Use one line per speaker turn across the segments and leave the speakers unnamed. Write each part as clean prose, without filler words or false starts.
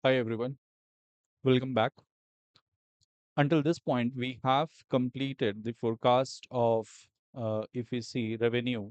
Hi everyone, welcome back. Until this point, we have completed the forecast of, if we see revenue,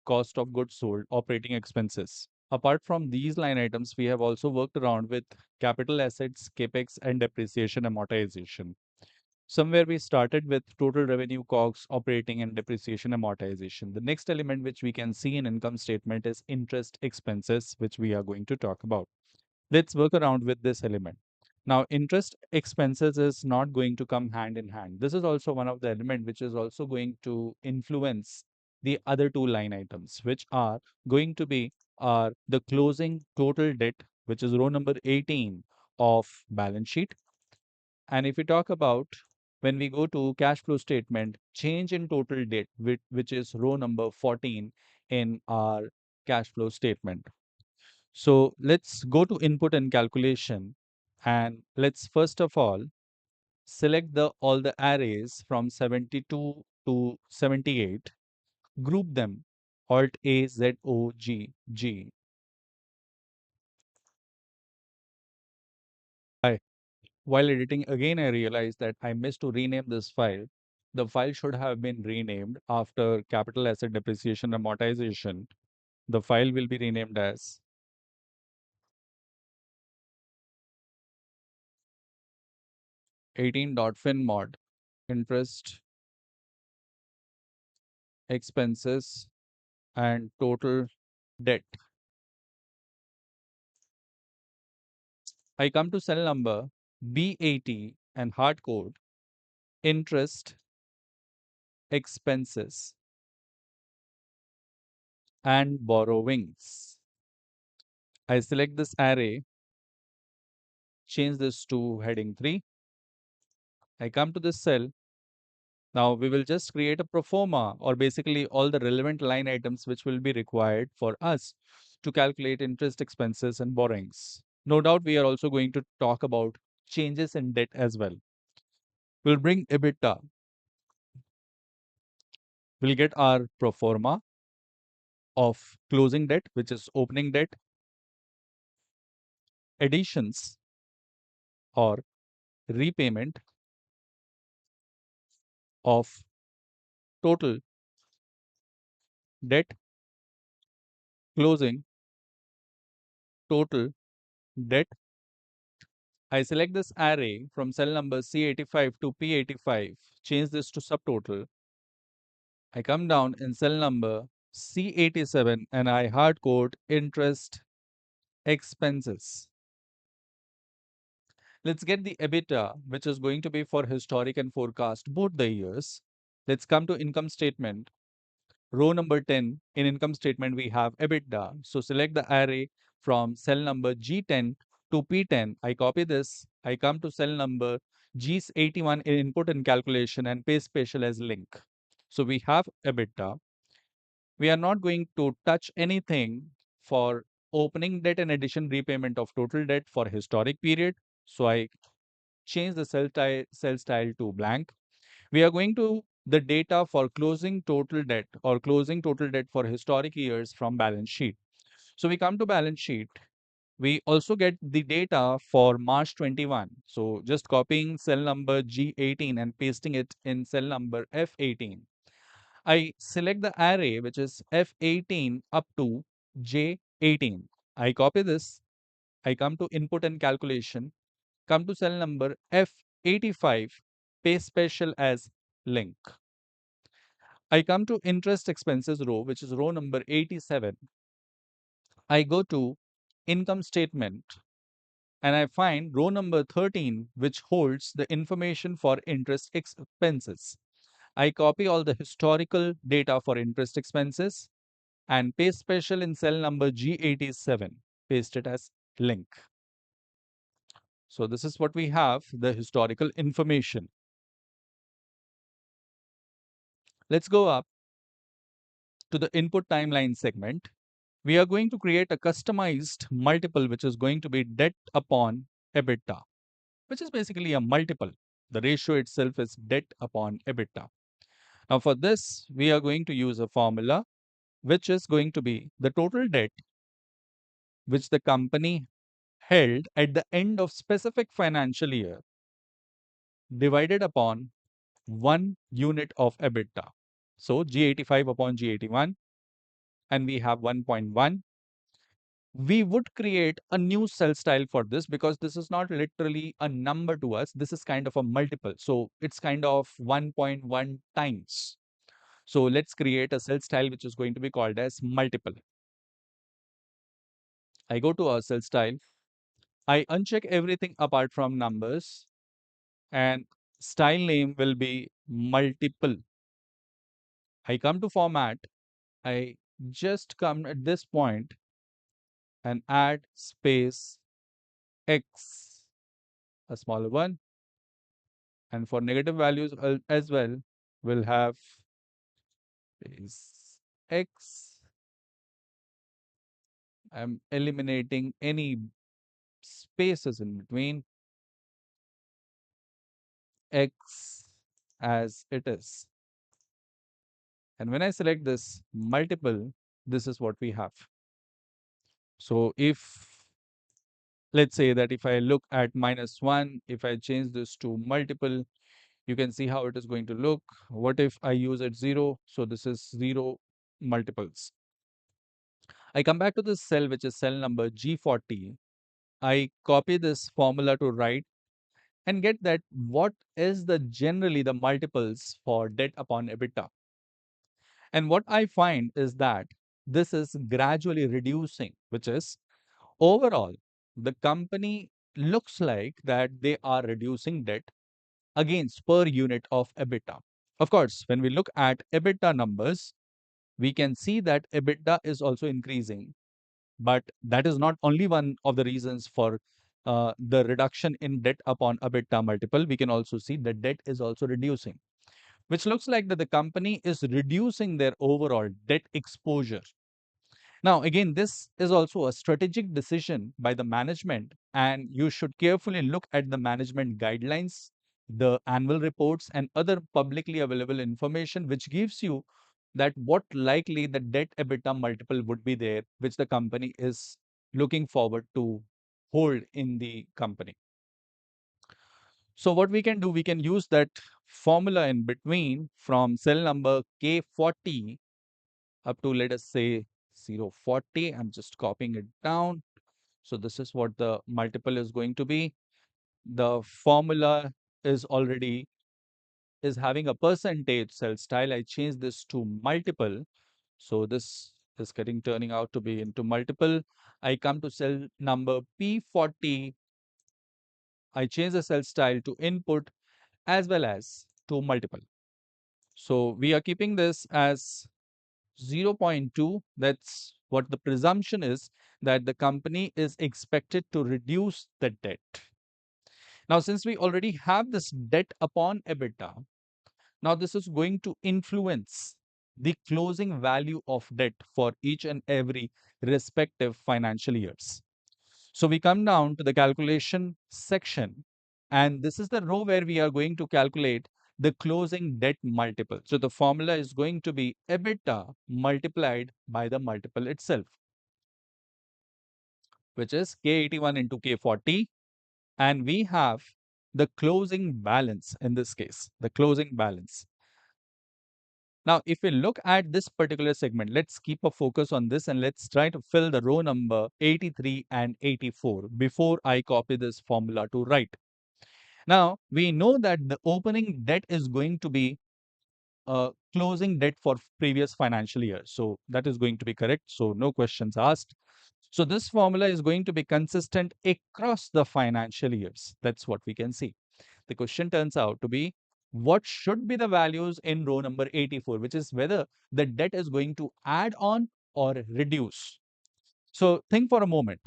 cost of goods sold, operating expenses. Apart from these line items, we have also worked around with capital assets, capex, and depreciation amortization. Somewhere we started with total revenue, COGS, operating, and depreciation amortization. The next element which we can see in income statement is interest expenses, which we are going to talk about. Let's work around with this element. Now, interest expenses is not going to come hand in hand. This is also one of the element which is also going to influence the other two line items, which are going to be the closing total debt, which is row number 18 of balance sheet. And if we talk about when we go to cash flow statement, change in total debt, which is row number 14 in our cash flow statement. So let's go to input and calculation, and let's first of all select the all the arrays from 72 to 78, group them Alt A Z O G G. I While editing again I realized that I missed to rename this file. The file should have been renamed after capital asset depreciation amortization. The file will be renamed as 18.finmod interest expenses and total debt. I come to cell number B80 and hard code interest expenses and borrowings. I select this array, change this to heading 3. I come to this cell. Now we will just create a pro forma or basically all the relevant line items which will be required for us to calculate interest expenses and borrowings. No doubt we are also going to talk about changes in debt as well. We'll bring EBITDA. We'll get our pro forma of closing debt, which is opening debt, additions or repayment of total debt, closing total debt. I select this array from cell number C85 to P85, change this to subtotal. I come down in cell number C87 and I hard code interest expenses. Let's get the EBITDA, which is going to be for historic and forecast both the years. Let's come to income statement. Row number 10 in income statement, we have EBITDA. So select the array from cell number G10 to P10. I copy this. I come to cell number G81 in input and calculation and paste special as link. So we have EBITDA. We are not going to touch anything for opening debt and addition repayment of total debt for historic period. So I change the cell style to blank. We are going to the data for closing total debt or closing total debt for historic years from balance sheet. So we come to balance sheet. We also get the data for March 21. So just copying cell number G18 and pasting it in cell number F18. I select the array which is F18 up to J18. I copy this. I come to input and calculation. Come to cell number F85, paste special as link. I come to interest expenses row, which is row number 87. I go to income statement and I find row number 13, which holds the information for interest expenses. I copy all the historical data for interest expenses and paste special in cell number G87, paste it as link. So this is what we have, the historical information. Let's go up to the input timeline segment. We are going to create a customized multiple, which is going to be debt upon EBITDA, which is basically a multiple. The ratio itself is debt upon EBITDA. Now, for this, we are going to use a formula, which is going to be the total debt which the company held at the end of specific financial year divided upon 1 unit of EBITDA. So G85 upon G81, and we have 1.1. We would create a new cell style for this because this is not literally a number to us. This is kind of a multiple. So it's kind of 1.1 times. So let's create a cell style which is going to be called as multiple. I go to our cell style. I uncheck everything apart from numbers, and style name will be multiple. I come to format. I just come at this point and add space X, a smaller one. And for negative values as well, we'll have space X. I'm eliminating any spaces in between. X as it is. And when I select this multiple, this is what we have. So if, let's say that if I look at -1, if I change this to multiple, you can see how it is going to look. What if I use it 0? So this is 0 multiples. I come back to this cell, which is cell number G40. I copy this formula to right and get that what is the generally the multiples for debt upon EBITDA. And what I find is that this is gradually reducing, which is overall, the company looks like that they are reducing debt against per unit of EBITDA. Of course, when we look at EBITDA numbers, we can see that EBITDA is also increasing. But that is not only one of the reasons for the reduction in debt upon EBITDA multiple. We can also see that debt is also reducing, which looks like that the company is reducing their overall debt exposure. Now, again, this is also a strategic decision by the management, and you should carefully look at the management guidelines, the annual reports, and other publicly available information, which gives you that what likely the debt EBITDA multiple would be there, which the company is looking forward to hold in the company. So what we can do, we can use that formula in between from cell number K40 up to, let us say, 040. I'm just copying it down. So this is what the multiple is going to be. The formula is already is having a percentage cell style. I change this to multiple. So this is getting turning out to be into multiple. I come to cell number P40. I change the cell style to input as well as to multiple. So we are keeping this as 0.2. That's what the presumption is, that the company is expected to reduce the debt. Now, since we already have this debt upon EBITDA, now this is going to influence the closing value of debt for each and every respective financial years. So we come down to the calculation section, and this is the row where we are going to calculate the closing debt multiple. So the formula is going to be EBITDA multiplied by the multiple itself, which is K81 into K40. And we have the closing balance in this case, the closing balance. Now, if we look at this particular segment, let's keep a focus on this and let's try to fill the row number 83 and 84 before I copy this formula to right. Now, we know that the opening debt is going to be closing debt for previous financial year. So that is going to be correct. So no questions asked. So this formula is going to be consistent across the financial years. That's what we can see. The question turns out to be what should be the values in row number 84, which is whether the debt is going to add on or reduce. So think for a moment.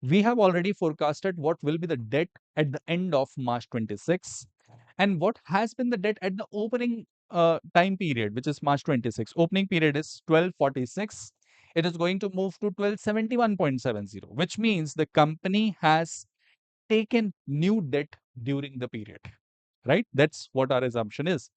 We have already forecasted what will be the debt at the end of March 26 and what has been the debt at the opening time period, which is March 26. Opening period is 1246. It is going to move to 1271.70, which means the company has taken new debt during the period, right? That's what our assumption is.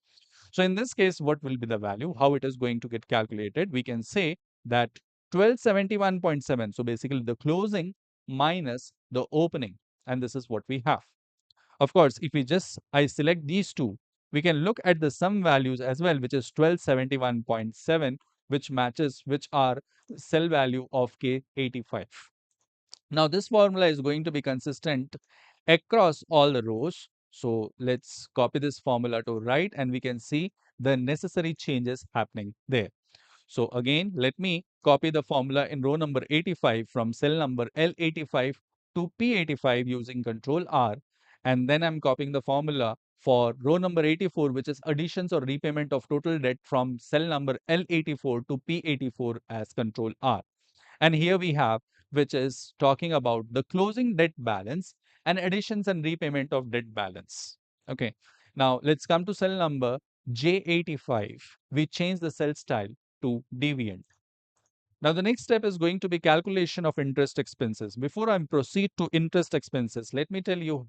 So in this case, what will be the value? How it is going to get calculated? We can say that 1271.7. So basically the closing minus the opening, and this is what we have. Of course, if we just I select these two, we can look at the sum values as well, which is 1271.7, which matches which are cell value of K85. Now this formula is going to be consistent across all the rows. So let's copy this formula to right, and we can see the necessary changes happening there. So again, let me copy the formula in row number 85 from cell number L85 to P85 using Control R. And then I'm copying the formula for row number 84, which is additions or repayment of total debt from cell number L84 to P84 as Control R. And here we have, which is talking about the closing debt balance and additions and repayment of debt balance. Okay. Now let's come to cell number J85. We change the cell style to deviant. Now the next step is going to be calculation of interest expenses. Before I proceed to interest expenses, let me tell you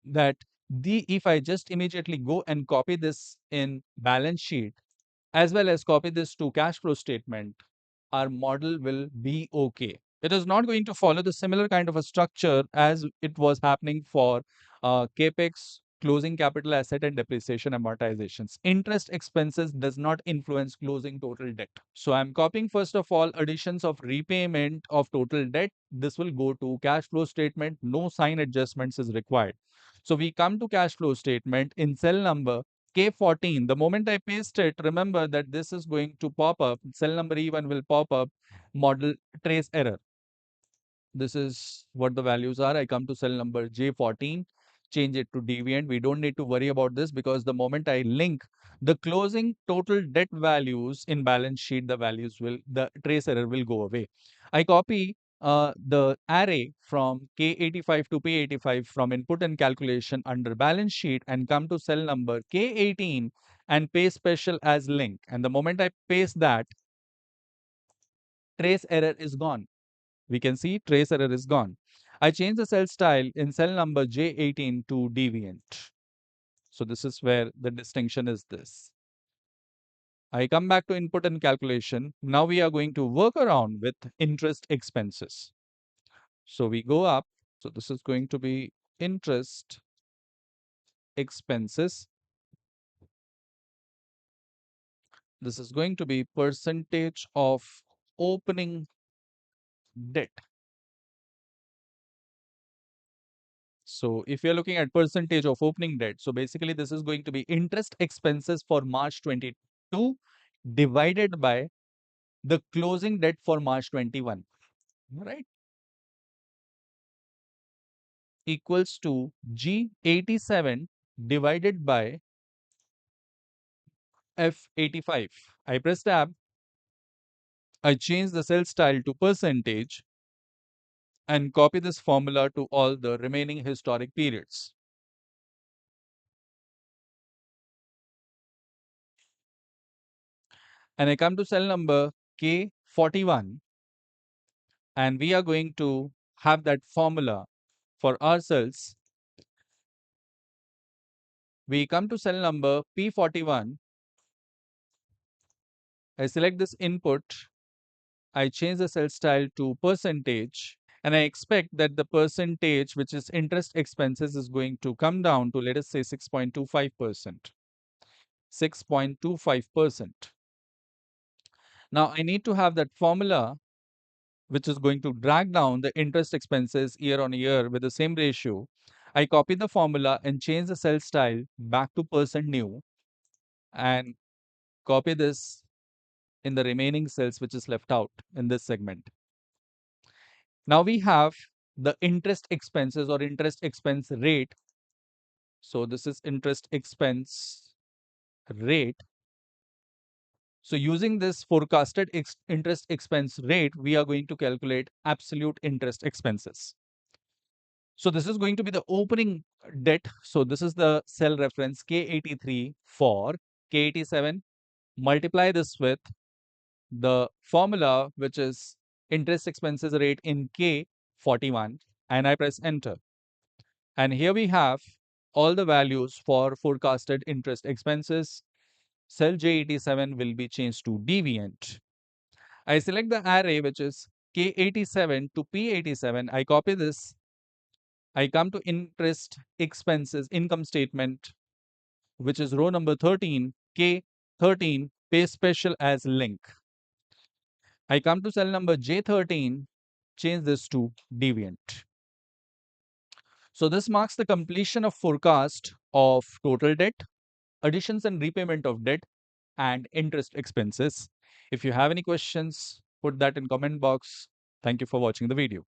that if I just immediately go and copy this in balance sheet as well as copy this to cash flow statement, our model will be okay. It is not going to follow the similar kind of a structure as it was happening for capex, closing capital asset, and depreciation amortizations. Interest expenses does not influence closing total debt. So I'm copying first of all additions of repayment of total debt. This will go to cash flow statement. No sign adjustments is required. So we come to cash flow statement in cell number K14. The moment I paste it, remember that this is going to pop up. Cell number E1 will pop up model trace error. This is what the values are. I come to cell number J14, change it to deviant. We don't need to worry about this because the moment I link the closing total debt values in balance sheet, the trace error will go away. I copy the array from K85 to P85 from input and calculation under balance sheet and come to cell number K18 and paste special as link. And the moment I paste that, trace error is gone. We can see trace error is gone. I change the cell style in cell number J18 to deviant. So this is where the distinction is this. I come back to input and calculation. Now we are going to work around with interest expenses. So we go up. So this is going to be interest expenses. This is going to be percentage of opening debt. So if you're looking at percentage of opening debt, so basically this is going to be interest expenses for March 22 divided by the closing debt for March 21, right? Equals to G87 divided by F85. I press tab. I change the cell style to percentage and copy this formula to all the remaining historic periods. And I come to cell number K41 and we are going to have that formula for ourselves. We come to cell number P41. I select this input. I change the cell style to percentage. And I expect that the percentage, which is interest expenses, is going to come down to, let us say, 6.25%. 6.25%. Now, I need to have that formula, which is going to drag down the interest expenses year on year with the same ratio. I copy the formula and change the cell style back to percent new and copy this in the remaining cells which is left out in this segment. Now we have the interest expenses or interest expense rate. So this is interest expense rate. So using this forecasted interest expense rate, we are going to calculate absolute interest expenses. So this is going to be the opening debt. So this is the cell reference K83 for K87. Multiply this with the formula, which is interest expenses rate in K41, and I press enter. And here we have all the values for forecasted interest expenses. Cell J87 will be changed to deviant. I select the array, which is K87 to P87. I copy this I come to interest expenses income statement, which is row number 13, K13, pay special as link. I come to cell number J13, change this to deviant. So this marks the completion of forecast of total debt, additions and repayment of debt, and interest expenses. If you have any questions, put that in comment box. Thank you for watching the video.